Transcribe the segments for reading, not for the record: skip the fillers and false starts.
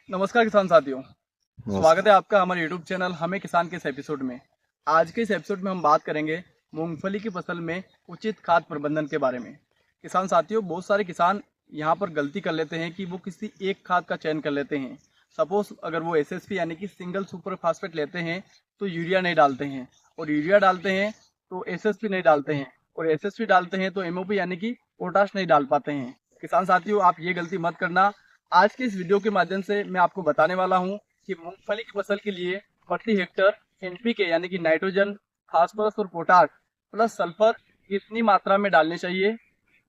नमस्कार किसान साथियों। नमस्कार। स्वागत है आपका हमारे YouTube चैनल हमें किसान के इस एपिसोड में। आज के इस एपिसोड में हम बात करेंगे मूंगफली की फसल में उचित खाद प्रबंधन के बारे में। किसान साथियों, बहुत सारे किसान यहाँ पर गलती कर लेते हैं कि वो किसी एक खाद का चयन कर लेते हैं। सपोज अगर वो एसएसपी यानी कि सिंगल सुपर फास्फेट लेते हैं तो यूरिया नहीं डालते हैं, और यूरिया डालते हैं तो एसएसपी नहीं डालते हैं, और एसएसपी डालते हैं तो एमओपी यानी कि पोटाश नहीं डाल पाते हैं। किसान साथियों, आप ये गलती मत करना। आज के इस वीडियो के माध्यम से मैं आपको बताने वाला हूं कि मूंगफली की फसल के लिए प्रति हेक्टर एनपीके यानी कि नाइट्रोजन, फास्फोरस और पोटाश प्लस सल्फर कितनी मात्रा में डालनी चाहिए।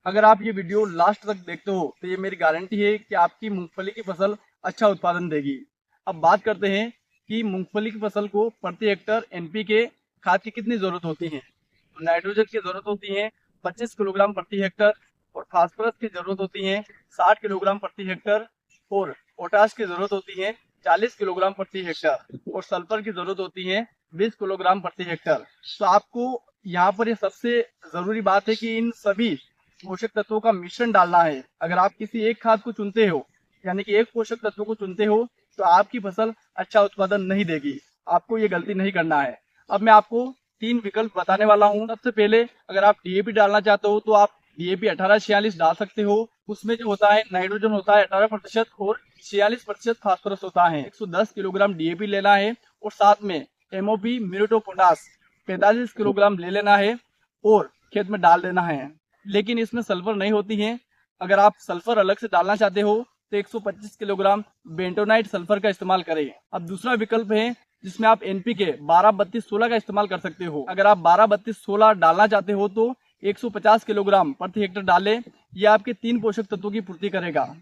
अगर आप ये वीडियो लास्ट तक देखते हो तो ये मेरी गारंटी है कि आपकी मूंगफली की फसल अच्छा उत्पादन देगी। अब बात करते हैं कि मूंगफली की फसल को प्रति हेक्टर एनपीके खाद की कितनी जरूरत होती है। तो नाइट्रोजन की जरूरत होती है 25 किलोग्राम प्रति हेक्टर, और फास्फोरस की जरूरत होती है 60 किलोग्राम प्रति हेक्टर, और पोटाश की जरूरत होती है 40 किलोग्राम प्रति हेक्टर, और सल्फर की जरूरत होती है 20 किलोग्राम प्रति हेक्टर। तो आपको यहाँ पर ये सबसे जरूरी बात है कि इन सभी पोषक तत्वों का मिश्रण डालना है। अगर आप किसी एक खाद को चुनते हो यानी कि एक पोषक तत्व को चुनते हो तो आपकी फसल अच्छा उत्पादन नहीं देगी। आपको ये गलती नहीं करना है। अब मैं आपको 3 विकल्प बताने वाला हूँ। सबसे पहले, अगर आप डीएपी डालना चाहते हो तो आप डीएपी 1846 डाल सकते हो। उसमें जो होता है नाइट्रोजन होता है 18% और 46% फास्फोरस होता है। 110 किलोग्राम डीएपी लेना है, और साथ में MOP muriate of potash 45 kilogram ले लेना है और खेत में डाल देना है। लेकिन इसमें सल्फर नहीं होती है। अगर आप सल्फर अलग से डालना चाहते हो तो 125 किलोग्राम बेंटोनाइट सल्फर का इस्तेमाल करें। अब दूसरा विकल्प है जिसमें आप एनपीके 12-32-16 का इस्तेमाल कर सकते हो। अगर आप 12-32-16 डालना चाहते हो तो 150 किलोग्राम प्रति हेक्टर डालें। यह आपके 3 पोषक तत्वों की पूर्ति करेगा।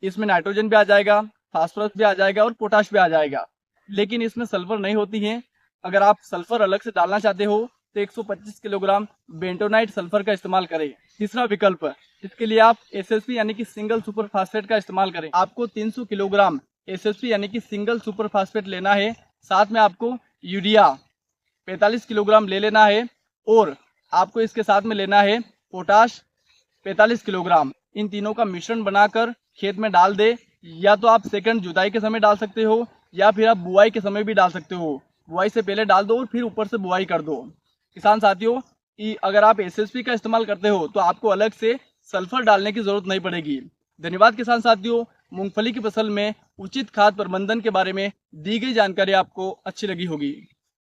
इसमें नाइट्रोजन भी आ जाएगा, फास्फोरस भी आ जाएगा और पोटाश भी आ जाएगा। लेकिन इसमें सल्फर नहीं होती है। अगर आप सल्फर अलग से डालना चाहते हो तो 125 किलोग्राम बेंटोनाइट सल्फर का इस्तेमाल करें। तीसरा विकल्प, इसके लिए आप एसएसपी यानी कि सिंगल सुपर फास्फेट का इस्तेमाल करें। आपको 300 किलोग्राम एसएसपी यानी कि सिंगल सुपर फास्फेट लेना है। साथ में आपको यूरिया 45 किलोग्राम ले लेना है, और आपको इसके साथ में लेना है पोटाश 45 किलोग्राम। इन तीनों का मिश्रण बनाकर खेत में डाल दे। या तो आप सेकंड जुताई के समय डाल सकते हो, या फिर आप बुआई के समय भी डाल सकते हो। बुआई से पहले डाल दो और फिर ऊपर से बुआई कर दो। किसान साथियों, कि अगर आप एसएसपी का इस्तेमाल करते हो तो आपको अलग से सल्फर डालने की जरूरत नहीं पड़ेगी। धन्यवाद किसान साथियों। मूंगफली की फसल में उचित खाद प्रबंधन के बारे में दी गई जानकारी आपको अच्छी लगी होगी।